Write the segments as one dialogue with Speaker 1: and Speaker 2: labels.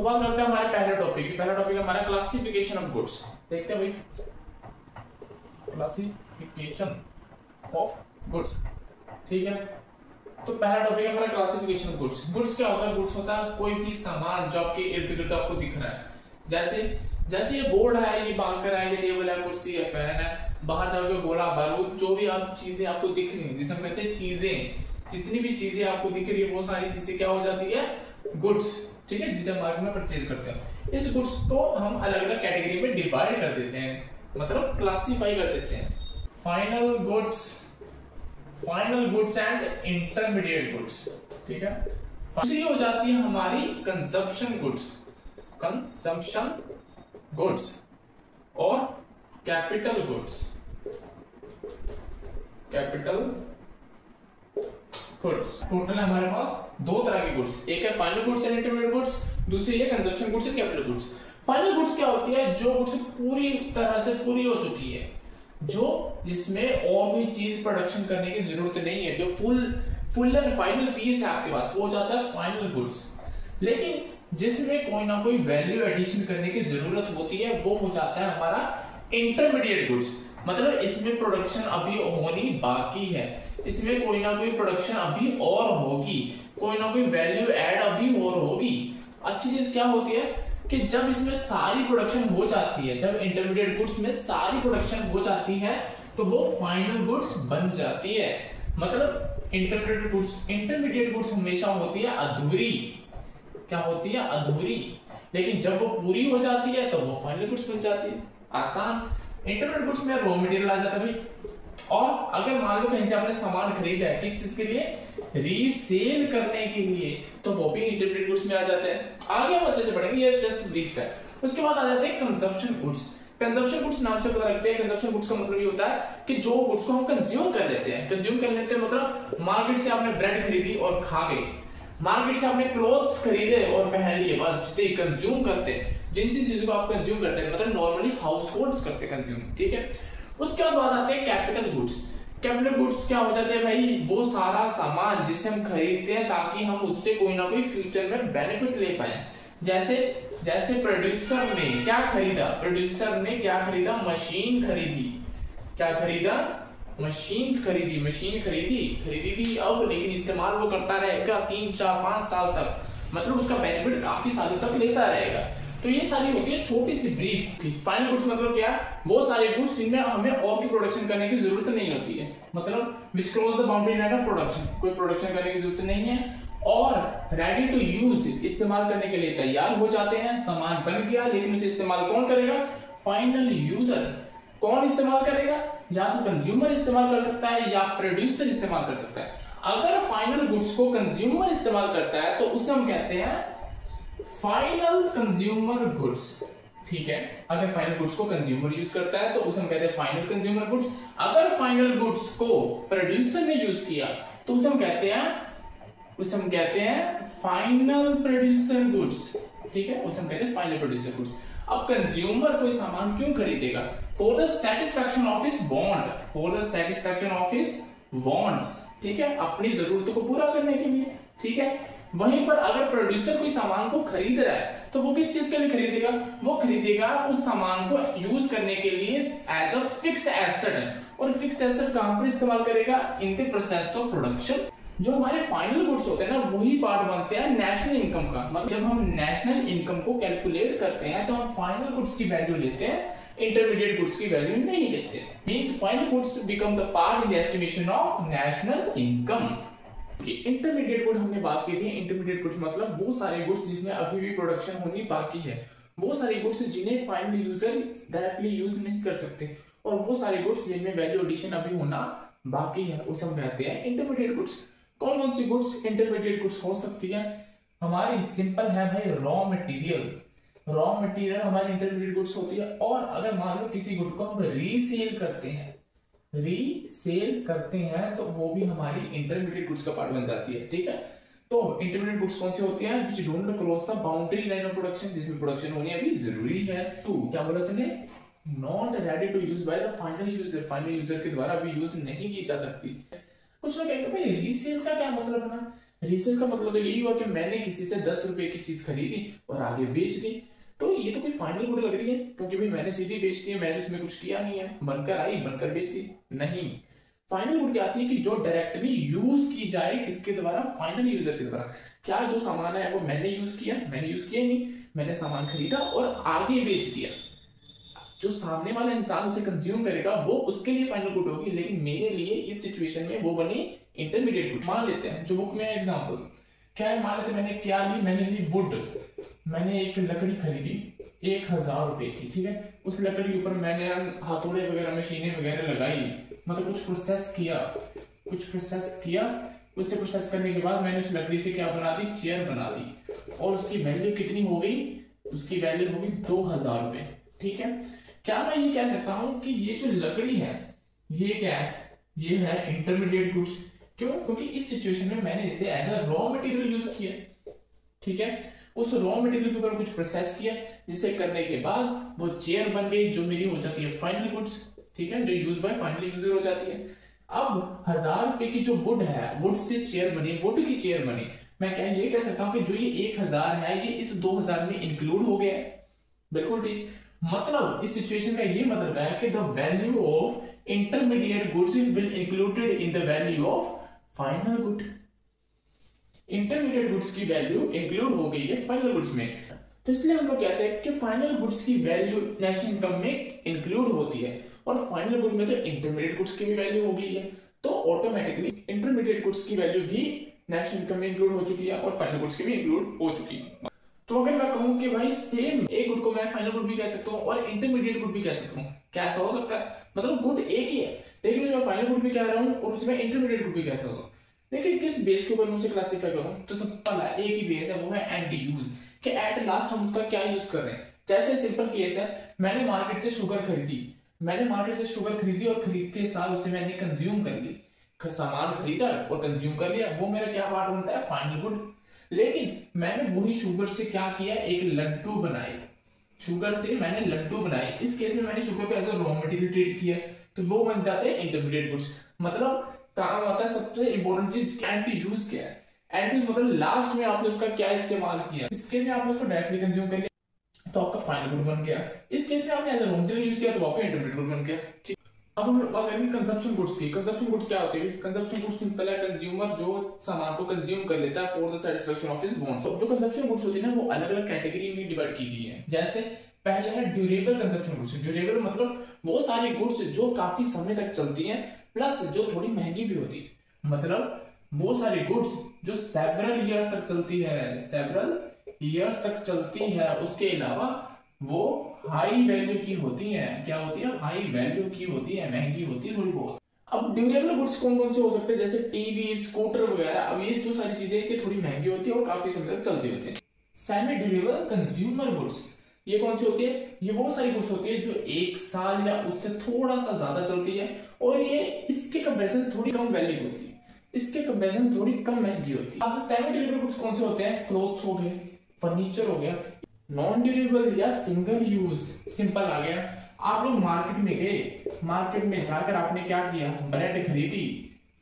Speaker 1: तो बात करते हैं हमारे पहले टॉपिक की। पहला टॉपिक हमारा क्लासिफिकेशन ऑफ गुड्स। देखते हैं भाई, क्लासिफिकेशन ऑफ गुड्स। ठीक है, तो पहला टॉपिक है हमारा क्लासिफिकेशन ऑफ गुड्स। गुड्स क्या होता है? गुड्स होता है कोई भी सामान जो आपके इर्द गिर्द आपको दिख रहा है। जैसे ये बोर्ड है, ये बांकर है, ये टेबल है, कुर्सी है, फैन है, बाहर जाओगे गोला बारूद, जो भी आप चीजें आपको दिख रही हैं, जिसे हम कहते हैं चीजें, जितनी भी चीजें आपको दिख रही है वो सारी चीजें क्या हो जाती है? गुड्स। ठीक है, जिसे मार्केट में परचेज करते हैं। इस गुड्स को हम अलग अलग कैटेगरी में डिवाइड कर देते हैं, मतलब क्लासिफाई कर देते हैं। Final goods and intermediate goods. ठीक है, दूसरी हो जाती है हमारी कंजम्पशन गुड्स और कैपिटल गुड्स। टोटल हमारे पास दो तरह के गुड्स, एक है final goods and intermediate goods, दूसरी है consumption goods and capital goods. Final goods क्या होती है? जो गुड्स पूरी तरह से पूरी हो चुकी है, जिसमें और भी चीज प्रोडक्शन करने की जरूरत नहीं है, जो फुल एंड फाइनल पीस है आपके पास, वो हो जाता है फाइनल गुड्स। लेकिन जिसमें कोई ना कोई वैल्यू एडिशन करने की जरूरत होती है, वो हो जाता है हमारा इंटरमीडिएट गुड्स। मतलब इसमें प्रोडक्शन अभी होनी बाकी है, इसमें कोई ना कोई प्रोडक्शन अभी और होगी, कोई ना कोई वैल्यू ऐड अभी और होगी। अच्छी चीज क्या होती है कि जब इसमें सारी प्रोडक्शन हो जाती है, जब इंटरमीडिएट गुड्स में सारी प्रोडक्शन हो जाती है, तो वो फाइनल गुड्स बन जाती है। मतलब इंटरमीडिएट गुड्स हमेशा होती है अधूरी। क्या होती है? अधूरी। लेकिन जब वो पूरी हो जाती है तो वो फाइनल गुड्स बन जाती है। आसान। इंटरमीडिएट गुड्स में रॉ मटेरियल आ जाता है भाई। और अगर मान लो कहीं से आपने सामान खरीदा है, किस चीज के लिए? रीसेल करने के लिए, तो वो भी इंटरमीडिएट गुड्स में आ जाते हैं। आगे हम अच्छे से पढ़ेंगे, ये जस्ट ब्रीफ है। उसके बाद आ जाते हैं कंजम्पशन गुड्स। कंजम्पशन गुड्स नाम से पता लगते हैं। कंजम्पशन गुड्स का मतलब ये होता है कि जो गुड्स को हम कंज्यूम कर लेते हैं। कंज्यूम कर लेते हैं मतलब मार्केट से आपने ब्रेड खरीदी और खा गए, मार्केट से आपने क्लोथ्स खरीदे और पहन लिए, बस जितने कंज्यूम करते हैं, जिन चीजों को आप कंज्यूम करते हैं, मतलब नॉर्मली हाउसहोल्ड्स करते हैं कंज्यूम। ठीक है, उसके बाद आते हैं कैपिटल गुड्स। कैपिटल गुड्स क्या हो जाते हैं भाई? वो सारा सामान जिसे हम खरीदते हैं ताकि हम उससे कोई ना कोई फ्यूचर में बेनिफिट ले पाए। जैसे प्रोड्यूसर ने क्या खरीदा? मशीन खरीदी। क्या खरीदा? मशीन्स खरीदी। मशीन खरीदी थी अब, लेकिन इस्तेमाल वो करता रहेगा 3, 4, 5 साल तक, मतलब उसका बेनिफिट काफी सालों तक लेता रहेगा। तो ये सारी होती है छोटी सी ब्रीफ। फाइनल गुड्स मतलब क्या? वो सारे गुड्स जिनमें हमें और की प्रोडक्शन करने की जरूरत नहीं होती है, मतलब विच cross the boundary line of production, कोई प्रोडक्शन करने की जरूरत नहीं है, और रेडी टू यूज, इस्तेमाल करने के लिए तैयार हो जाते हैं। सामान बन गया, लेकिन उसे इस्तेमाल कौन करेगा? Final user. कौन इस्तेमाल करेगा? या तो कंज्यूमर इस्तेमाल कर सकता है या प्रोड्यूसर इस्तेमाल कर सकता है। अगर फाइनल गुड्स को कंज्यूमर इस्तेमाल करता है तो उसे हम कहते हैं फाइनल कंज्यूमर गुड्स। ठीक है, अगर फाइनल गुड्स को कंज्यूमर यूज करता है तो उसे हम कहते हैं फाइनल कंज्यूमर गुड्स। अगर फाइनल गुड्स को प्रोड्यूसर ने यूज किया तो उसे हम कहते हैं फाइनल प्रोड्यूसर गुड्स। ठीक है, उसे हम कहते हैं फाइनल प्रोड्यूसर गुड्स। अब कंज्यूमर कोई सामान क्यों खरीदेगा? For the satisfaction of his wants. ठीक है, अपनी जरूरतों को पूरा करने के लिए। ठीक है, वहीं पर अगर प्रोड्यूसर कोई सामान को खरीद रहा है तो वो किस चीज के लिए खरीदेगा? वो खरीदेगा उस सामान को यूज करने के लिए एज अ फिक्स्ड एसेट। और फिक्स्ड एसेट कहां पर इस्तेमाल करेगा? In the process of production. जो हमारे फाइनल गुड्स होते हैं ना, वही पार्ट बनते हैं नेशनल इनकम का। मतलब जब हम नेशनल इनकम को कैलकुलेट करते हैं तो हम फाइनल गुड्स की वैल्यू लेते हैं, इंटरमीडिएट गुड्स की वैल्यू नहीं लेते। Means final goods become the part in the estimation of national income. Intermediate good हमने बात की थी। इंटरमीडिएट गुड्स मतलब वो सारे गुड्स जिसमें अभी भी प्रोडक्शन होनी बाकी है, वो सारे गुड्स जिन्हें फाइनल यूजर डायरेक्टली यूज नहीं कर सकते, और वो सारे गुड्स जिनमें वैल्यू एडिशन अभी होना बाकी है, उसे हम कहते हैं इंटरमीडिएट गुड्स। कौन कौन सी गुड्स इंटरमीडिएट गुड्स हो सकती है? हमारी सिंपल है भाई, रॉ मटेरियल हमारी इंटरमीडिएट गुड्स होती है। और अगर मान लो किसी गुड को हम रीसेल करते हैं तो वो भी हमारी इंटरमीडिएट गुड्स का पार्ट बन जाती है। ठीक है, तो इंटरमीडिएट गुड्स कौन सी होती है? Which don't cross the boundary line of production, जिसमें प्रोडक्शन होनी अभी जरूरी है। टू क्या बोला इसने? Not ready to use by the final user के द्वारा अभी यूज नहीं की जा सकती। कुछ लोग कहेंगे भाई रीसेल का क्या मतलब है ना? रीसेल का मतलब तो यही हुआ कि मैंने किसी से 10 रुपए की चीज खरीदी और आगे बेच दी, तो ये तो कोई फाइनल गुड लग रही है, क्योंकि भाई मैंने सीधी बेच दी है, मैंने उसमें कुछ किया नहीं है, बनकर आई बनकर बेच दी। नहीं, फाइनल गुड क्या आती है कि जो डायरेक्टली यूज की जाए किसके द्वारा, फाइनल यूजर के द्वारा। क्या जो सामान है वो मैंने यूज किया, मैंने यूज किया नहीं, मैंने सामान खरीदा और आगे बेच दिया। जो सामने वाला इंसान उसे कंज्यूम करेगा वो उसके लिए फाइनल गुड होगी, लेकिन मेरे लिए इस सिचुएशन में वो बनी इंटरमीडिएट गुड। मान लेते हैं जो बुक में एग्जांपल क्या है, मान लेते मैंने क्या ली, मैंने ली वुड, मैंने एक लकड़ी खरीदी 1000 रुपए की, ठीक है। उस लकड़ी के ऊपर मैंने हाथोड़े वगैरह मशीनें वगैरह लगाई, मतलब कुछ प्रोसेस किया, उससे प्रोसेस करने के बाद मैंने उस लकड़ी से क्या बना दी, चेयर बना दी, और उसकी वैल्यू कितनी हो गई, उसकी वैल्यू हो गई 2000 रुपए, ठीक है। क्या मैं ये कह सकता हूं कि ये जो लकड़ी है ये क्या है, ये है इंटरमीडिएट गुड्स। क्यों? क्योंकि इस सिचुएशन में मैंने इसे as a raw material use किया, ठीक है। उस रॉ मटेरियल के ऊपर कुछ प्रोसेस किया, जिसे करने के बाद वो चेयर बन गई, जो मेरी हो जाती है फाइनल गुड्स, ठीक है, जो यूज बाय फाइनल यूजर हो जाती है। अब 1000 रुपए की जो वुड है, वुड से चेयर बनी, वुड की चेयर बनी, मैं क्या ये कह सकता हूं कि जो ये 1000 है ये इस 2000 में इंक्लूड हो गया है। बिल्कुल ठीक। मतलब इस सिचुएशन का ये मतलब है कि the value of intermediate goods will included in the value of final good. Intermediate goods की वैल्यू इंक्लूड हो गई है फाइनल गुड्स में, तो इसलिए हम लोग कहते हैं कि फाइनल गुड्स की वैल्यू नेशनल इनकम में इंक्लूड होती है, और फाइनल गुड में तो इंटरमीडिएट गुड्स की भी वैल्यू हो गई है, तो ऑटोमेटिकली इंटरमीडिएट गुड्स की वैल्यू भी नेशनल इनकम में इंक्लूड हो चुकी है और फाइनल गुड्स की भी इंक्लूड हो चुकी है। तो अगर मैं कहूं कि भाई सेम एक गुड को मैं फाइनल गुड भी कह सकता हूं और इंटरमीडिएट गुड भी कह सकता हूं, क्या ऐसा हो सकता है? मतलब गुड एक ही है, लेकिन मैं फाइनल गुड भी कह रहा हूं और उसमें इंटरमीडिएट गुड भी कह सकता हूं, लेकिन किस बेस के ऊपर मैं उसे क्लासिफाई करूं? तो सिंपल है, एक ही बेस है, वो है एंड यूज, कि एट लास्ट हम उसका क्या यूज कर रहे हैं। जैसे सिंपल केस है, मैंने मार्केट से शुगर खरीदी और खरीदते साल उसे मैंने कंज्यूम कर ली, सामान खरीदा और कंज्यूम कर लिया, वो मेरा क्या पार्ट बनता है? Final good. लेकिन मैंने वही शुगर से क्या किया, एक लड्डू बनाए, शुगर से मैंने लड्डू बनाए, इस केस में मैंने शुगर को as a raw material treat किया, तो वो बन जाते हैं इंटरमीडिएट गुड्स। मतलब काम आता है सबसे इंपॉर्टेंट चीज एंड यूज क्या है। एंड यूज मतलब लास्ट में आपने उसका क्या इस्तेमाल किया। इस केस में आपने उसको डायरेक्टली कंज्यूम कर लिया तो आपका फाइनल गुड बन गया, इस केस में आपने as a raw material use किया तो आपका इंटरमीडिएट गुड बन गया, ठीक। अब हम बात करेंगे कंजप्शन गुड्स की। कंजप्शन गुड्स क्या होते हैं? कंजप्शन गुड्स सिंपल है, कंज्यूमर जो सामान को कंज्यूम कर लेता है for the satisfaction of his wants. जो कंजप्शन गुड्स होती है ना, वो अलग अलग कैटेगरी में डिवाइड की गई है। जैसे पहले है ड्यूरेबल कंजप्शन गुड्स। ड्यूरेबल मतलब वो सारी गुड्स जो काफी समय तक चलती हैं, प्लस जो थोड़ी महंगी भी होती है। मतलब वो सारी गुड्स जो सेवरल ईयर्स तक चलती है, उसके अलावा वो हाई वैल्यू की होती है। क्या होती है? हाई वैल्यू की होती है, महंगी होती है थोड़ी बहुत। अब ड्यूरेबल गुड्स कौन कौन से हो सकते हैं? जैसे टीवी, स्कूटर वगैरह। अब ये जो सारी चीजें ये थोड़ी महंगी होती है और काफी समय तक चलती होती है। सेमी ड्यूरेबल कंज्यूमर गुड्स, ये कौन सी होती है? ये वो सारी गुड्स होती है जो 1 साल या उससे थोड़ा सा ज्यादा चलती है, और ये इसके कंपैरिजन थोड़ी कम वैल्यू होती है, इसके कंपैरिजन थोड़ी कम महंगी होती है। अब सेमी ड्यूरेबल गुड्स कौन से होते हैं? क्लोथ्स हो गए, फर्नीचर हो गया। नॉन ड्यूरेबल या सिंगल यूज सिंपल आ गया। आप लोग मार्केट में गए, मार्केट में जाकर आपने क्या किया? ब्रेड खरीदी,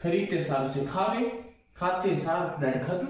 Speaker 1: खरीदते साल उसे खा गए, खाते साल ब्रेड खत्म।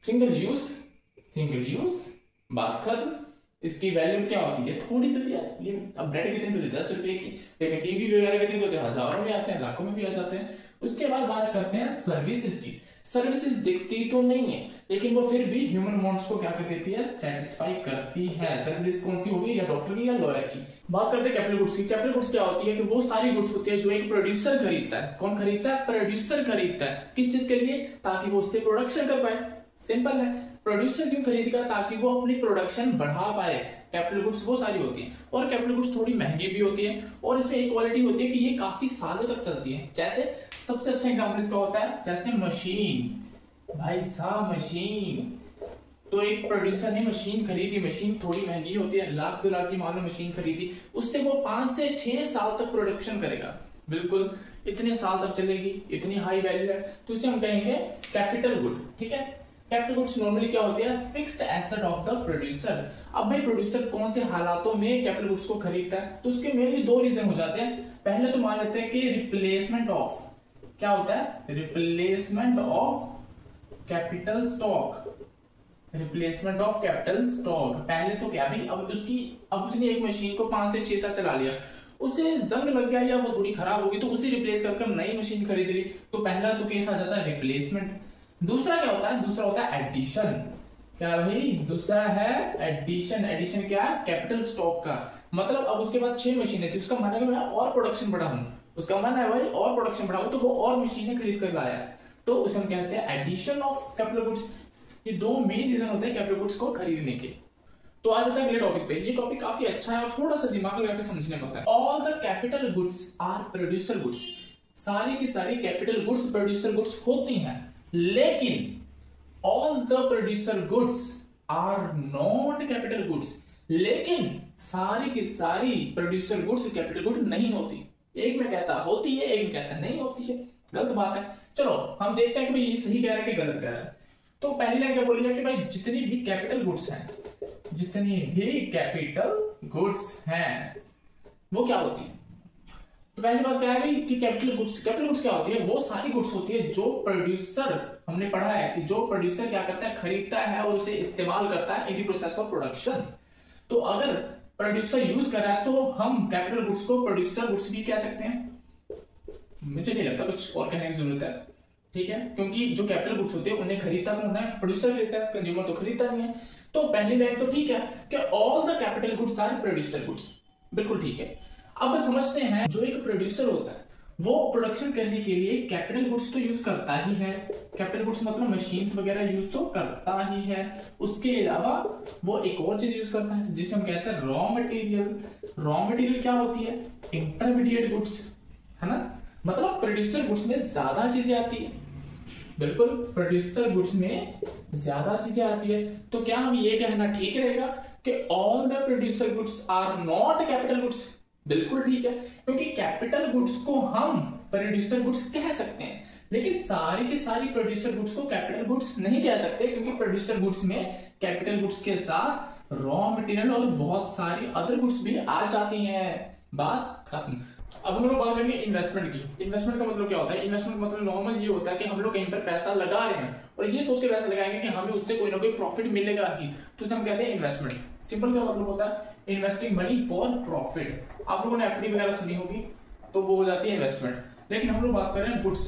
Speaker 1: सिंगल यूज बात खत्म। इसकी वैल्यू क्या होती है? थोड़ी सी है। ये अब ब्रेड कितने की होती है? 10 रुपए की, लेकिन टीवी वगैरह कितने होते हैं? हजारों में आते हैं, लाखों में भी आ जाते हैं। उसके बाद बात करते हैं सर्विसेज की। सर्विसेज दिखती तो नहीं है, लेकिन वो फिर भी ह्यूमन वांट्स को क्या कर देती है? सेटिस्फाई करती है। सर्विसेज कौन सी होगी? या डॉक्टर की या लॉयर की। बात करते हैं कैपिटल गुड्स की। कैपिटल गुड्स क्या होती है? कि वो सारी गुड्स होती है जो एक प्रोड्यूसर खरीदता है। कौन खरीदता है? प्रोड्यूसर खरीदता है। किस चीज के लिए? ताकि वो उससे प्रोडक्शन कर पाए। सिंपल है। प्रोड्यूसर क्यों खरीदेगा? ताकि वो अपनी प्रोडक्शन बढ़ा पाए। कैपिटल गुड्स वो सारी होती है, और कैपिटल गुड्स थोड़ी महंगी भी होती है, और इसमें एक क्वालिटी होती है कि ये काफी सालों तक चलती है। जैसे सबसे अच्छा एग्जांपल इसका होता है जैसे मशीन। भाई साहब मशीन, तो एक प्रोड्यूसर ने मशीन खरीदी, मशीन थोड़ी महंगी होती है, 1,00,000-2 लाख की मान लो मशीन खरीदी, उससे वो 5 से 6 साल तक प्रोडक्शन करेगा। बिल्कुल इतने साल तक चलेगी, इतनी हाई वैल्यू है, तो इसे हम कहेंगे कैपिटल गुड, ठीक है। कैपिटल गुड्स नॉर्मली क्या होती है? Fixed asset of the producer. अब भाई प्रोड्यूसर कौन से हालातों में कैपिटल गुड्स को खरीदता है? तो उसके मेनली 2 रीजन हो जाते हैं। पहले तो मान लेते हैं कि रिप्लेसमेंट ऑफ, क्या होता है? Replacement of capital stock, replacement of capital stock. पहले तो क्या भी, अब उसने एक मशीन को 5 से 6 साल चला लिया, उसे जंग लग गया या वो थोड़ी खराब होगी तो उसे रिप्लेस करके नई मशीन खरीद ली, तो पहला तो केस आ जाता है रिप्लेसमेंट। दूसरा क्या होता है, दूसरा होता है एडिशन। क्या भाई, दूसरा है एडिशन। एडिशन क्या है, कैपिटल स्टॉक का मतलब अब उसके बाद 6 मशीनें थी, उसका मन है कि मैं और प्रोडक्शन बढ़ाऊं, उसका मन है भाई और प्रोडक्शन बढ़ाऊं, तो वो और मशीनें खरीद कर लाया, तो उसे हम कहते हैं एडिशन ऑफ कैपिटल गुड्स। ये दो मेन रीजन होते हैं कैपिटल गुड्स को खरीदने के। तो आज आता है अगले टॉपिक पे। ये टॉपिक काफी अच्छा है और थोड़ा सा दिमाग लगा के समझने पड़ता है। All the capital goods are producer goods. सारी की सारी कैपिटल गुड्स प्रोड्यूसर गुड्स होती हैं, लेकिन all the producer goods are not capital goods. लेकिन सारी की सारी प्रोड्यूसर गुड्स कैपिटल गुड नहीं होती। एक में कहता होती है, एक में कहता नहीं होती है। गलत बात है। चलो हम देखते हैं कि भाई ये सही कह रहा है कि गलत कह रहा है। तो पहली लाइन क्या बोली है कि भाई जितनी भी कैपिटल गुड्स हैं, जितनी भी कैपिटल गुड्स हैं वो क्या होती है। तो पहली बात क्या है भाई कि कैपिटल गुड्स क्या होती है, वो सारी गुड्स होती है जो प्रोड्यूसर, हमने पढ़ा है कि जो प्रोड्यूसर क्या करता है, खरीदता है और उसे इस्तेमाल करता है in the process of production. तो अगर प्रोड्यूसर यूज कर रहा है तो हम कैपिटल गुड्स को प्रोड्यूसर गुड्स भी कह सकते हैं। मुझे नहीं लगता कुछ और कहने की जरूरत है, ठीक है, क्योंकि जो कैपिटल गुड्स होते हैं उन्हें खरीदता कौन है, प्रोड्यूसर खरीदता है, कंज्यूमर तो खरीदता नहीं है। तो पहली लाइन तो ठीक है कि all the capital goods are producer goods, बिल्कुल ठीक है। अब समझते हैं जो एक प्रोड्यूसर होता है वो प्रोडक्शन करने के लिए कैपिटल गुड्स तो यूज करता ही है। कैपिटल गुड्स मतलब मशीन्स वगैरह यूज तो करता ही है। उसके अलावा वो एक और चीज यूज करता है जिसे हम कहते हैं रॉ मटेरियल। रॉ मटेरियल क्या होती है, इंटरमीडिएट गुड्स, है ना। मतलब प्रोड्यूसर गुड्स में ज्यादा चीजें आती है, बिल्कुल प्रोड्यूसर गुड्स में ज्यादा चीजें आती है। तो क्या हम ये कहना ठीक रहेगा कि all the producer goods are not capital goods. बिल्कुल ठीक है, क्योंकि कैपिटल गुड्स को हम प्रोड्यूसर गुड्स कह सकते हैं, लेकिन सारी की सारी प्रोड्यूसर गुड्स को कैपिटल गुड्स नहीं कह सकते, क्योंकि प्रोड्यूसर गुड्स में कैपिटल गुड्स के साथ रॉ मटेरियल और बहुत सारी अदर गुड्स भी आ जाती हैं। बात खत्म। अब हम लोग बात करेंगे इन्वेस्टमेंट की। इन्वेस्टमेंट का मतलब क्या होता है, इन्वेस्टमेंट का मतलब नॉर्मल ये होता है कि हम लोग कहीं पर पैसा लगा रहे हैं और ये सोच के पैसा लगाएंगे कि हमें उससे कोई ना कोई प्रॉफिट मिलेगा ही, तो उसे हम कहते हैं इन्वेस्टमेंट। सिंपल का मतलब होता है इन्वेस्टिंग मनी फॉर प्रॉफिट। आप लोगों ने एफडी वगैरह सुनी होगी, तो वो हो जाती है इन्वेस्टमेंट। लेकिन हम लोग बात कर रहे हैं गुड्स,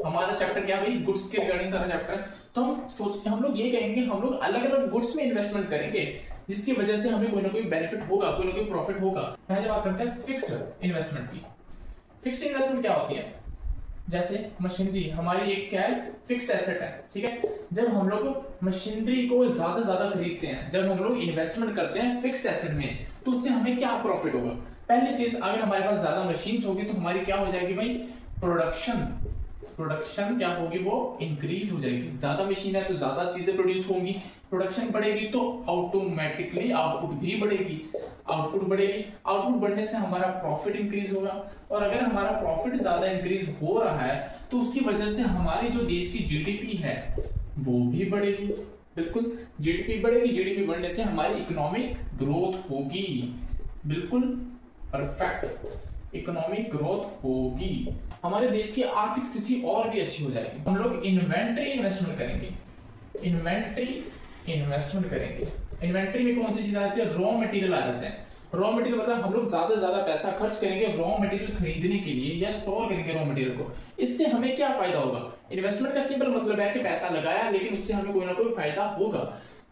Speaker 1: हमारा चैप्टर क्या भाई, गुड्स के रिगार्डिंग सारा चैप्टर है। तो हम लोग ये कहेंगे हम लोग अलग अलग गुड्स में इन्वेस्टमेंट करेंगे जिसकी वजह से हमें कोई ना कोई बेनिफिट होगा, कोई ना कोई प्रॉफिट होगा। पहले बात करते हैं फिक्स्ड इन्वेस्टमेंट की। फिक्स्ड इन्वेस्टमेंट क्या होती है, जैसे मशीनरी हमारी एक क्या है, फिक्स्ड एसेट है, ठीक है। जब हम लोग मशीनरी को ज्यादा खरीदते हैं, जब हम लोग इन्वेस्टमेंट करते हैं फिक्स्ड एसेट में, तो उससे हमें क्या प्रॉफिट होगा। पहली चीज, अगर हमारे पास ज्यादा मशीन होगी तो हमारी क्या हो जाएगी भाई, प्रोडक्शन क्या होगी, वो इंक्रीज हो जाएगी। ज्यादा मशीन है तो ज्यादा चीजें प्रोड्यूस होंगी, प्रोडक्शन बढ़ेगी तो ऑटोमेटिकली आउटपुट भी बढ़ेगी, आउटपुट बढ़ने से हमारा प्रॉफिट इंक्रीज होगा। और अगर हमारा प्रॉफिट ज्यादा इंक्रीज हो रहा है तो उसकी वजह से हमारी जो देश की जीडीपी है वो भी बढ़ेगी। बिल्कुल जीडीपी बढ़ेगी, जीडीपी बढ़ने से हमारी इकोनॉमिक ग्रोथ होगी। बिल्कुल परफेक्ट, इकोनॉमिक ग्रोथ होगी, हमारे देश की आर्थिक स्थिति और भी अच्छी हो जाएगी। हम लोग इन्वेंट्री इन्वेस्टमेंट करेंगे। इन्वेंट्री में कौन सी चीज आती है, रॉ मटेरियल आ जाते हैं। रॉ मटेरियल मतलब हम लोग ज्यादा पैसा खर्च करेंगे रॉ मटेरियल खरीदने के लिए या स्टोर करेंगे रॉ मटेरियल को। इससे हमें क्या फायदा होगा, इन्वेस्टमेंट का सिंपल मतलब है कि पैसा लगाया लेकिन उससे हमें कोई ना कोई फायदा होगा।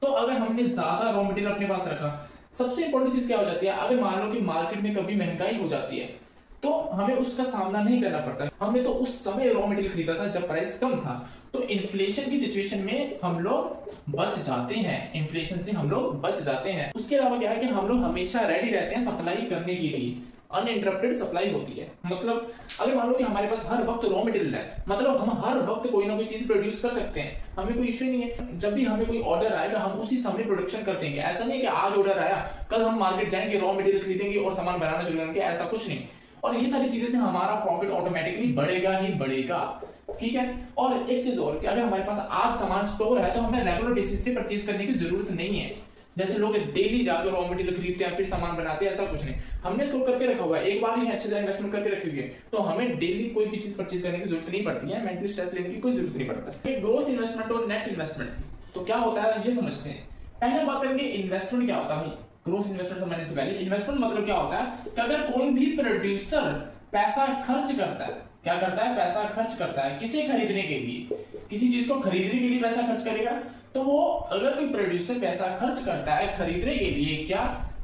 Speaker 1: तो अगर हमने ज्यादा रॉ मटेरियल अपने पास रखा, सबसे इंपॉर्टेंट चीज क्या हो जाती है, अगर मान लो कि मार्केट में कभी महंगाई हो जाती है तो हमें उसका सामना नहीं करना पड़ता। हमने तो उस समय रॉ मटेरियल खरीदा था जब प्राइस कम था, तो इन्फ्लेशन की सिचुएशन में हम लोग बच जाते हैं, इन्फ्लेशन से हम लोग बच जाते हैं। उसके अलावा क्या है कि हम लोग हमेशा रेडी रहते हैं सप्लाई करने के लिए, अनइंटरप्टेड सप्लाई होती है। मतलब अगर मान लो कि हमारे पास हर वक्त रॉ मटेरियल है, मतलब हम हर वक्त कोई ना कोई चीज प्रोड्यूस कर सकते हैं, हमें कोई इश्यू नहीं है। जब भी हमें कोई ऑर्डर आएगा हम उसी समय प्रोडक्शन कर देंगे। ऐसा नहीं कि आज ऑर्डर आया कल हम मार्केट जाएंगे रॉ मटेरियल खरीदेंगे और सामान बनाना शुरू करेंगे, ऐसा कुछ नहीं। और ये सारी चीजें से हमारा प्रॉफिट ऑटोमेटिकली बढ़ेगा ही बढ़ेगा, ठीक है। और एक चीज और कि अगर हमारे पास आज सामान स्टोर है तो हमें रेगुलर बेसिस पे परचेज करने की जरूरत नहीं है। जैसे लोग डेली जाकर रॉ मटेरियल खरीदते हैं फिर सामान बनाते हैं, ऐसा कुछ नहीं। हमने स्टोर करके रखा हुआ है, एक बार ही अच्छे से इन्वेस्टमेंट करके रखी हुई है, तो हमें डेली कोई भी चीज परचेज करने की जरूरत नहीं पड़ती है, मेंटली स्ट्रेस लेने की कोई जरूरत नहीं पड़ता। ग्रोस इन्वेस्टमेंट और नेट इन्वेस्टमेंट, तो क्या होता है ये समझते हैं। पहले बात करेंगे इन्वेस्टमेंट क्या होता है। ग्रोस इन्वेस्टमेंट समझने से पहले इन्वेस्टमेंट मतलब क्या होता है कि अगर कोई भी प्रोड्यूसर पैसा खर्च करता है, क्या करता है, पैसा खर्च करता है किसी खरीदने के लिए, किसी चीज को खरीदने के लिए पैसा खर्च करेगा, तो वो अगर कोई प्रोड्यूसर पैसा खर्च करता है खरीदने के लिए क्या,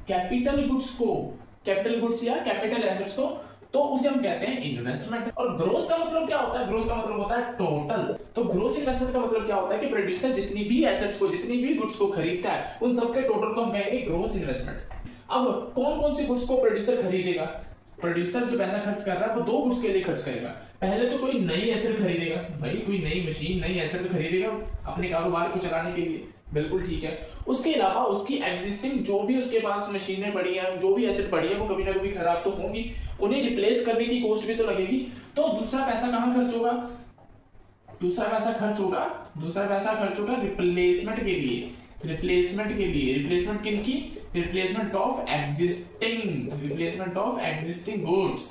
Speaker 1: कैपिटल गुड्स को, कैपिटल गुड्स या कैपिटल एसेट्स को, तो उसे हम कहते हैं इन्वेस्टमेंट। और ग्रोस का मतलब क्या होता है, ग्रोस का मतलब होता है टोटल। तो ग्रोस इन्वेस्टमेंट का मतलब क्या होता है कि प्रोड्यूसर जितनी भी एसेट्स को, जितनी भी गुड्स को खरीदता है उन सबके टोटल को हम कहेंगे ग्रोस इन्वेस्टमेंट। अब कौन कौन सी गुड्स को प्रोड्यूसर खरीदेगा, प्रोड्यूसर जो पैसा खर्च कर रहा है वो दो गुड्स के लिए खर्च करेगा। पहले तो कोई नई एसेट खरीदेगा, भाई कोई नई मशीन, नई एसेट तो खरीदेगा अपने कारोबार को चलाने के लिए, बिल्कुल ठीक है। उसके अलावा उसकी एग्जिस्टिंग जो भी उसके पास मशीनें पड़ी हैं, जो भी एसेट पड़ी है वो कभी ना कभी खराब तो होंगी, उन्हें रिप्लेस करने की कॉस्ट भी तो लगेगी। तो दूसरा पैसा कहां खर्च होगा, दूसरा पैसा खर्च होगा रिप्लेसमेंट के लिए, रिप्लेसमेंट के लिए। रिप्लेसमेंट किनकी, रिप्लेसमेंट ऑफ एग्जिस्टिंग गुड्स,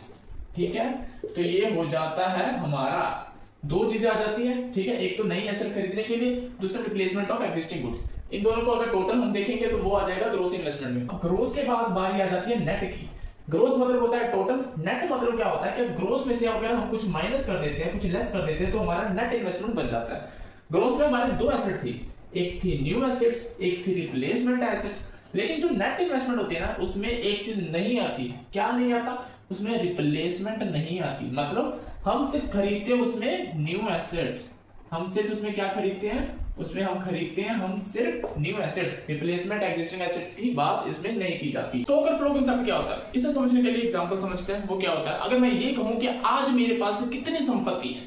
Speaker 1: ठीक है। तो ये हो जाता है हमारा, दो चीजें आ जाती है, ठीक है, एक तो नई एसेट खरीदने के लिए, दूसरा रिप्लेसमेंट ऑफ एग्जिस्टिंग गुड्स। इन दोनों को अगर टोटल हम देखेंगे तो वो आ जाएगा ग्रोस इन्वेस्टमेंट में। अब ग्रोस के बाद बारी आ जाती है नेट की। ग्रोस मतलब होता है टोटल, नेट मतलब क्या होता है कि ग्रोस में से अगर हम कुछ माइनस कर देते हैं, कुछ लेस कर देते हैं, तो हमारा नेट इन्वेस्टमेंट बन जाता है। ग्रोस में हमारे दो एसेट थी, एक थी न्यू एसेट्स, एक थी रिप्लेसमेंट एसेट्स। लेकिन जो नेट इन्वेस्टमेंट होती है ना, उसमें एक चीज नहीं आती, क्या नहीं आता, उसमें रिप्लेसमेंट नहीं आती। मतलब हम सिर्फ खरीदते हैं उसमें न्यू एसेट्स, हम सिर्फ उसमें क्या खरीदते हैं, उसमें हम खरीदते हैं हम सिर्फ new assets, replacement existing assets की बात इसमें नहीं की जाती। स्टॉक और फ्लो कंसेप्ट क्या होता है, इसे समझने के लिए एग्जांपल समझते हैं। वो क्या होता है, अगर मैं ये कहूं कि आज मेरे पास कितनी संपत्ति है,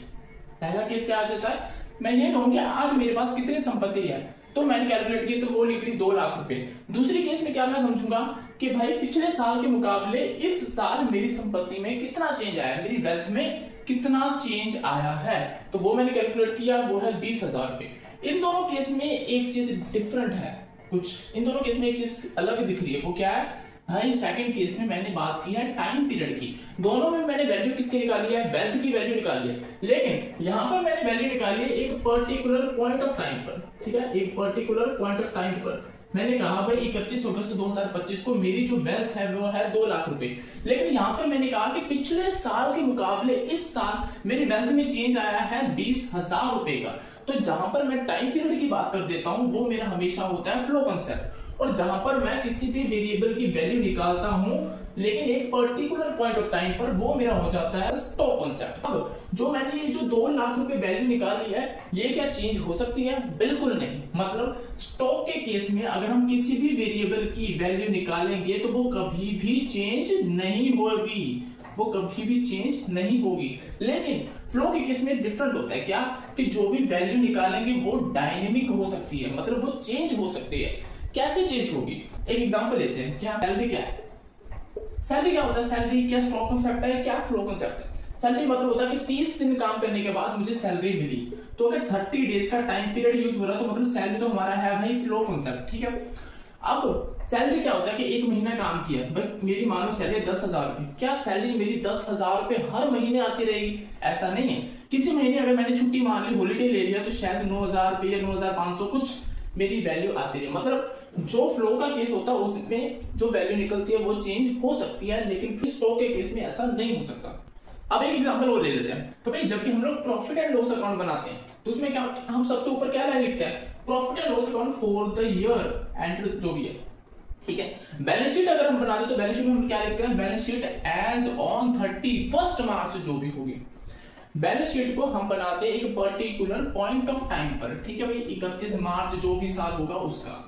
Speaker 1: पहला केस क्या आ जाता है, मैं ये कहूं कि आज मेरे पास कितनी संपत्ति है, तो मैंने कैलकुलेट की तो वो निकली 2 लाख रुपए। दूसरी केस में क्या मैं समझूंगा कि भाई पिछले साल के मुकाबले इस साल मेरी संपत्ति में कितना चेंज आया, मेरी वेल्थ में कितना चेंज आया है, तो वो मैंने कैलकुलेट किया, वो है 20,000 रुपए। इन दोनों केस में एक चीज डिफरेंट है, कुछ इन दोनों केस में एक चीज अलग दिख रही है, वो क्या है भाई, सेकंड केस में मैंने बात की है टाइम पीरियड की, दोनों में मैंने वैल्यू किसकी निकाली है, वेल्थ की वैल्यू निकाली है। लेकिन यहां पर मैंने वैल्यू निकाली है एक पर्टिकुलर पॉइंट ऑफ टाइम पर, ठीक है, एक पर्टिकुलर पॉइंट ऑफ टाइम पर मैंने कहा भाई 31 अगस्त 2025 को मेरी जो वेल्थ है वो है 2 लाख रुपए। लेकिन यहाँ पर मैंने कहा कि पिछले साल के मुकाबले इस साल मेरी वेल्थ में चेंज आया है 20,000 रुपए का। तो जहां पर मैं टाइम पीरियड की बात कर देता हूं वो मेरा हमेशा होता है फ्लो कांसेप्ट, और जहां पर मैं किसी भी वेरिएबल की वैल्यू निकालता हूं लेकिन एक पर्टिकुलर पॉइंट ऑफ टाइम पर, वो मेरा हो जाता है स्टॉक कांसेप्ट। अब जो मैंने ये जो 2 लाख रुपए वैल्यू निकाली है, ये क्या चेंज हो सकती है, बिल्कुल नहीं। मतलब स्टॉक के केस में अगर हम किसी भी वेरिएबल की वैल्यू निकालेंगे तो वो कभी भी चेंज नहीं होगी, वो कभी भी चेंज नहीं होगी। लेकिन फ्लो के केस में डिफरेंट होता है, क्या कि जो भी वैल्यू निकालेंगे वो डायनेमिक हो सकती है, मतलब वो चेंज हो सकती है। कैसे चेंज होगी, एक एग्जांपल लेते हैं। क्या सैलरी, क्या है सैलरी, क्या होता है सैलरी, क्या स्टॉक कांसेप्ट है, क्या फ्लो कांसेप्ट है। सैलरी मतलब होता है कि 30 दिन काम करने के बाद मुझे सैलरी मिली, तो अगर 30 डेज का टाइम पीरियड यूज हो रहा है तो मतलब सैलरी तो हमारा है भाई फ्लो कांसेप्ट, ठीक है। अब सैलरी क्या होता है कि एक महीना काम किया, भाई मेरी मानो सैलरी 10,000 रुपए, क्या सैलरी मेरी 10,000 रुपए हर महीने आती रहेगी, ऐसा नहीं है। किसी महीने अगर मैंने छुट्टी मान ली, हॉलीडे ले लिया, तो शायद 9,000 रुपए या 9,500 कुछ मेरी वैल्यू आती रही। मतलब जो फ्लो का केस होता है उसमें जो वैल्यू निकलती है वो चेंज हो सकती है, लेकिन फिर स्टॉक के केस में ऐसा नहीं हो सकता। अब एक एग्जांपल और ले लेते हैं। तो भाई जब भी हम लोग प्रॉफिट एंड लॉस अकाउंट बनाते हैं तो उसमें क्या हम सबसे ऊपर क्या लाइन लिखते हैं, profit and loss account for the year and जो भी है, ठीक है। बैलेंस शीट अगर हम बनाते तो बैलेंस शीट में हम क्या लिखते हैं, बैलेंस शीट एज ऑन 31 मार्च जो भी होगी। बैलेंस शीट को हम बनाते हैं एक पर्टिकुलर पॉइंट ऑफ टाइम पर, ठीक है भाई, 31 मार्च जो भी साल होगा उसका।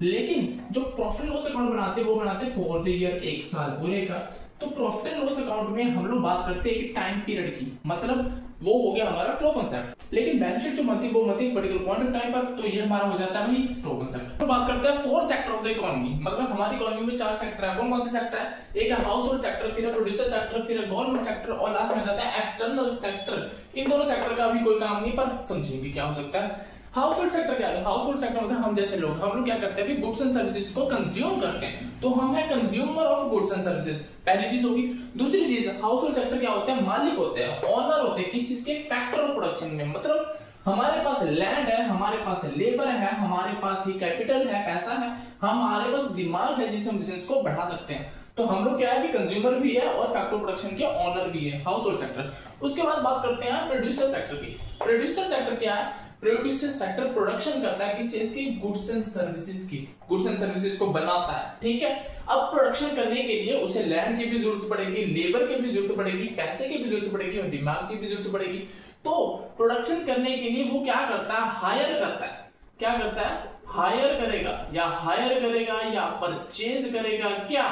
Speaker 1: लेकिन जो प्रॉफिट लॉस अकाउंट बनाते हैं वो बनाते हैं फॉर द ईयर, एक साल पूरे का। तो प्रॉफिट एंड लॉस अकाउंट में हम लोग बात करते हैं टाइम पीरियड की, मतलब वो हो गया हमारा फ्लो कांसेप्ट। लेकिन बैलेंस शीट जो बनती है वो बनती है पर्टिकुलर पॉइंट ऑफ टाइम पर, तो ये हमारा हो जाता है भाई स्टॉक कांसेप्ट। तो बात करते हैं 4 सेक्टर ऑफ द इकोनॉमी, मतलब हमारी इकोनॉमी में 4 सेक्टर है। कौन कौन से सेक्टर है, एक है हाउस होल्ड सेक्टर, फिर है प्रोड्यूसर सेक्टर, फिर है गवर्नमेंट सेक्टर, और लास्ट में जाता है एक्सटर्नल सेक्टर। इन दोनों सेक्टर का भी कोई काम नहीं, पर समझेंगे क्या हो सकता है। हाउस होल्ड सेक्टर क्या है? हाउस होल्ड सेक्टर मतलब हम जैसे लोग, हम लोग क्या करते हैं, गुड्स एंड सर्विसेज को कंज्यूम करते हैं, तो हम है consumer of goods and services, पहली चीज होगी। दूसरी चीज, हाउस होल्ड सेक्टर क्या होते हैं, मालिक होते हैं, ऑनर होते हैं किस चीज के, फैक्टर ऑफ प्रोडक्शन में। मतलब हमारे पास लैंड है, हमारे पास लेबर है, हमारे पास ही कैपिटल है, पैसा है, हमारे पास दिमाग है जिससे हम बिजनेस को बढ़ा सकते हैं। तो हम लोग क्या है भी, कंज्यूमर भी है और फैक्टर प्रोडक्शन के ऑनर भी है, हाउस होल्ड सेक्टर। उसके बाद बात करते हैं प्रोड्यूसर सेक्टर की। प्रोड्यूसर सेक्टर क्या है? प्रोड्यूसर सेक्टर प्रोडक्शन करता है किस चीज की, गुड्स एंड सर्विसेज की, गुड्स एंड सर्विसेज को बनाता है, ठीक है। अब प्रोडक्शन करने के लिए उसे लैंड की भी जरूरत पड़ेगी, लेबर की भी जरूरत पड़ेगी, पैसे की भी जरूरत पड़ेगी और दिमाग की भी जरूरत पड़ेगी। तो प्रोडक्शन करने के लिए वो क्या करता है, हायर करता है। क्या करता है? हायर करेगा, या परचेज करेगा, क्या,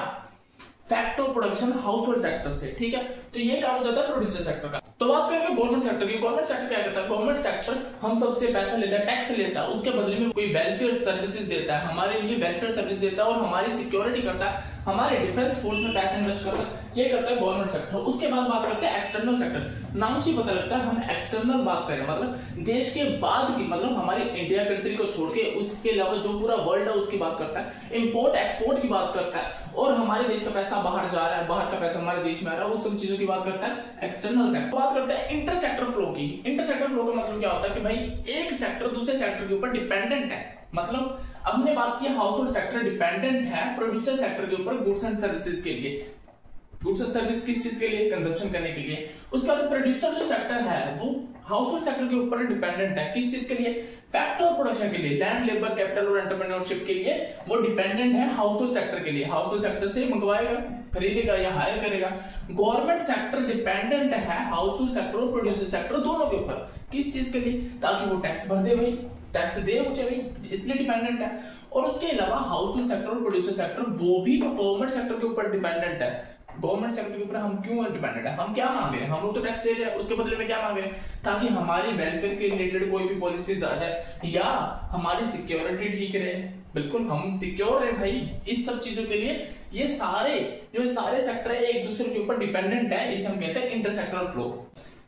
Speaker 1: factor production house hold sector से, ठीक है। तो ये काम हो जाता है प्रोड्यूसर सेक्टर का। तो बात करेंगे गवर्नमेंट सेक्टर की। गवर्नमेंट सेक्टर क्या करता है? गवर्नमेंट सेक्टर हम सबसे पैसा लेता है, टैक्स लेता है, उसके बदले में कोई वेलफेयर सर्विसेज देता है, हमारे लिए वेलफेयर सर्विस देता है और हमारी सिक्योरिटी करता है, हमारे डिफेंस फोर्स में पैसा इन्वेस्ट करता है, ये करता है गवर्नमेंट सेक्टर। उसके बाद बात करते हैं एक्सटर्नल सेक्टर। नाम से पता लगता है हम एक्सटर्नल बात करें, मतलब देश के बाद की, मतलब हमारी इंडिया कंट्री को छोड़ के उसके अलावा जो पूरा वर्ल्ड है उसकी बात करता है, इंपोर्ट एक्सपोर्ट की बात करता है, और हमारे देश का पैसा बाहर जा रहा है, बाहर का पैसा हमारे देश में आ रहा है, उस सब चीजों की बात करता है एक्सटर्नल सेक्टर। बात करते हैं इंटर सेक्टर फ्लो की। इंटर सेक्टर फ्लो का मतलब क्या होता है कि भाई एक सेक्टर दूसरे सेक्टर के ऊपर डिपेंडेंट है। मतलब अब हमने बात की हाउस होल्ड सेक्टर डिपेंडेंट है प्रोड्यूसर सेक्टर के ऊपर गुड्स एंड सर्विसेज के लिए। गुड्स एंड सर्विस किस चीज के लिए? कंजप्शन करने के लिए। उसके बाद प्रोड्यूसर जो सेक्टर है वो हाउस होल्ड सेक्टर के ऊपर डिपेंडेंट है किस चीज के लिए? फैक्टर ऑफ प्रोडक्शन के लिए, लैंड, लेबर, कैपिटल और एंटरप्रेन्योरशिप के लिए वो डिपेंडेंट है हाउस होल्ड सेक्टर के लिए। हाउस होल्ड सेक्टर से मंगवाएगा, खरीदेगा या हायर करेगा। गवर्नमेंट सेक्टर डिपेंडेंट है हाउस होल्ड सेक्टर और प्रोड्यूसर सेक्टर दोनों के ऊपर, किस चीज के लिए? ताकि वो टैक्स भर दे, भाई टैक्स दे मुझे भाई, इसलिए डिपेंडेंट है। और उसके अलावा हाउस होल्ड सेक्टर और प्रोड्यूसर सेक्टर वो भी गवर्नमेंट सेक्टर के ऊपर डिपेंडेंट है। गवर्नमेंट सेक्टर के ऊपर हम क्यों डिपेंडेंट है? हम क्या मांग रहे हैं? हम लोग तो टैक्स दे रहे हैं, उसके बदले में क्या मांग रहे हैं? ताकि हमारी वेलफेयर के रिलेटेड कोई भी पॉलिसीज आ जाए या हमारी सिक्योरिटी ठीक रहे। बिल्कुल हम सिक्योर रहे भाई, इस सब चीजों के लिए ये सारे जो सारे सेक्टर है एक दूसरे के ऊपर डिपेंडेंट है, इसे हम कहते हैं इंटरसेक्टरल फ्लो।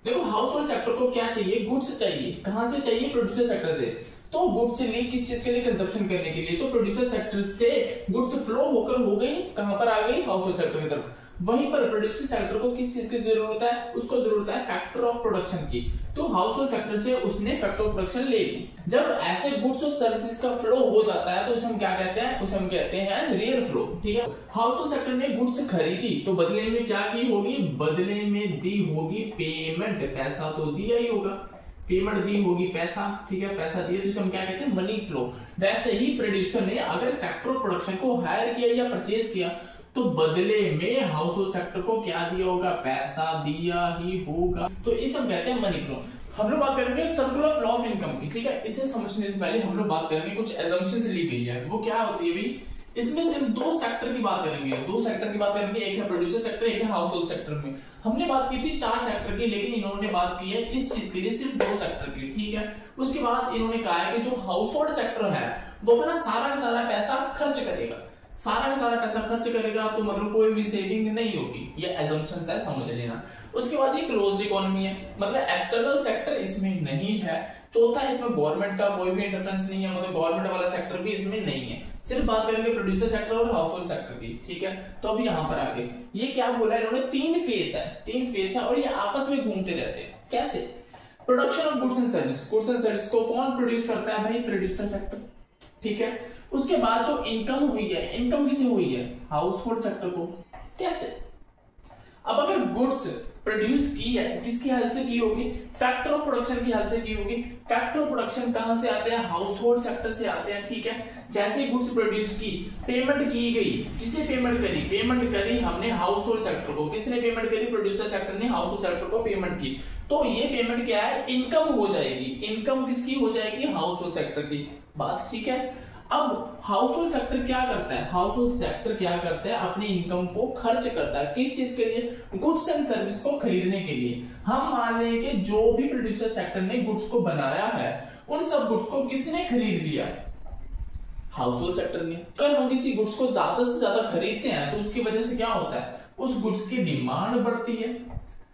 Speaker 1: देखो हाउस होल्ड सेक्टर को क्या चाहिए? गुड्स चाहिए। कहां से चाहिए? प्रोड्यूसर सेक्टर से। तो गुड्स से लिए किस चीज के लिए? कंजप्शन करने के लिए। तो प्रोड्यूसर सेक्टर से गुड्स फ्लो होकर हो गई, कहां पर आ गई? हाउस होल्ड सेक्टर की तरफ। वहीं पर प्रोड्यूसर सेक्टर को किस चीज की जरूरत है? उसको जरूरत है फैक्टर ऑफ प्रोडक्शन की। तो हाउस होल्ड सेक्टर से उसने फैक्टर ऑफ प्रोडक्शन ले ली। जब ऐसे गुड्स और सर्विसेज का फ्लो हो जाता है तो उसे हम क्या कहते हैं? उसे हम कहते हैं रियल फ्लो, ठीक है। हाउस होल्ड सेक्टर ने गुड्स खरीदी तो बदले में क्या की होगी? बदले में दी होगी पेमेंट। पैसा तो दिया ही होगा, पेमेंट दी होगी, पैसा, ठीक है, पैसा दिया, जिसे हम क्या कहते हैं? Money flow. वैसे ही प्रोड्यूसर ने अगर फैक्टर ऑफ प्रोडक्शन को हायर किया या परचेज किया तो बदले में हाउस होल्ड सेक्टर को क्या दिया होगा? पैसा दिया ही होगा। तो इसे हम कहते हैं मनी फ्लो। हम लोग बात करेंगे सर्कुलर फ्लो ऑफ इनकम की, ठीक है। इसे समझने से पहले हम लोग बात करेंगे कुछ एजम्पशंस ली गई है, वो क्या होती है भाई? इसमें सिर्फ दो सेक्टर की बात करेंगे, दो सेक्टर की बात करेंगे, एक है प्रोड्यूसर सेक्टर, एक है हाउस होल्ड सेक्टर में। हमने बात की थी 4 सेक्टर की, लेकिन इन्होंने बात की है इस चीज के लिए सिर्फ 2 सेक्टर की, ठीक है। उसके बाद इन्होंने कहा है कि जो हाउस होल्ड सेक्टर है वो अपना सारा का सारा पैसा खर्च करेगा, सारा का सारा पैसा खर्च करेगा, तो मतलब कोई भी सेविंग नहीं होगी। ये एजम्पशंस है, समझ लेना। उसके बाद ये क्लोज्ड इकोनॉमी है, मतलब एक्सटर्नल सेक्टर इसमें नहीं है। चौथा, इसमें गवर्नमेंट का कोई भी इंटरफेरेंस नहीं है, मतलब गवर्नमेंट वाला सेक्टर भी इसमें नहीं है। सिर्फ बात करेंगे प्रोड्यूसर सेक्टर और हाउस होल्ड सेक्टर की, ठीक है। तो अब यहाँ पर आगे ये क्या बोला इन्होंने? 3 फेस है, 3 फेस है और ये आपस में घूमते रहते हैं। कैसे? Production of goods and service. Goods and service को कौन प्रोड्यूस करता है भाई? प्रोड्यूसर सेक्टर, ठीक है। उसके बाद जो इनकम हुई है, इनकम किसे हुई है? हाउस होल्ड सेक्टर को। कैसे? अब अगर गुड्स प्रोड्यूस की है, किसकी हेल्प से की होगी? फैक्टर ऑफ प्रोडक्शन की हेल्प से की होगी। फैक्टर ऑफ प्रोडक्शन कहां से आते हैं? हाउस होल्ड सेक्टर से आते हैं, ठीक है। जैसे गुड्स प्रोड्यूस की, पेमेंट की गई, किसे पेमेंट करी? पेमेंट करी हमने हाउस होल्ड सेक्टर को। किसने पेमेंट करी? प्रोड्यूसर सेक्टर ने हाउस होल्ड सेक्टर को पेमेंट की। तो ये पेमेंट क्या है? इनकम हो जाएगी। इनकम किसकी हो जाएगी? हाउस होल्ड सेक्टर की। बात ठीक है। अब हाउस होल्ड सेक्टर क्या करता है? हाउस होल्ड सेक्टर क्या करता है? अपनी इनकम को खर्च करता है। किस चीज के लिए? गुड्स एंड सर्विस को खरीदने के लिए। हम मान लें कि जो भी प्रोड्यूसर सेक्टर ने गुड्स को बनाया है, उन सब गुड्स को किसने खरीद लिया? हाउस होल्ड सेक्टर ने। अगर हम किसी गुड्स को ज्यादा से ज्यादा खरीदते हैं तो उसकी वजह से क्या होता है? उस गुड्स की डिमांड बढ़ती है।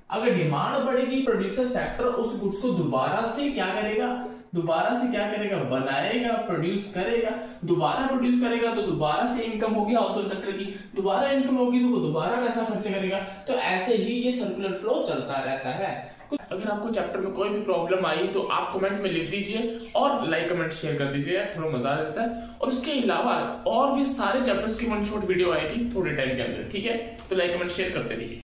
Speaker 1: अगर डिमांड बढ़ेगी, प्रोड्यूसर सेक्टर उस गुड्स को दोबारा से क्या करेगा? दोबारा से क्या करेगा, बनाएगा, प्रोड्यूस करेगा, दोबारा प्रोड्यूस करेगा तो दोबारा से इनकम होगी हाउस होल्ड सेक्टर की, दोबारा इनकम होगी तो वो दोबारा पैसा खर्च करेगा। तो ऐसे ही ये सर्कुलर फ्लो चलता रहता है। अगर आपको चैप्टर में कोई भी प्रॉब्लम आई तो आप कमेंट में लिख दीजिए और लाइक कमेंट शेयर कर दीजिए, थोड़ा मजा आता है। और उसके अलावा और भी सारे चैप्टर्स की वन शॉट वीडियो आएगी थोड़े टाइम के अंदर, ठीक है? तो लाइक कमेंट शेयर करते रहिए।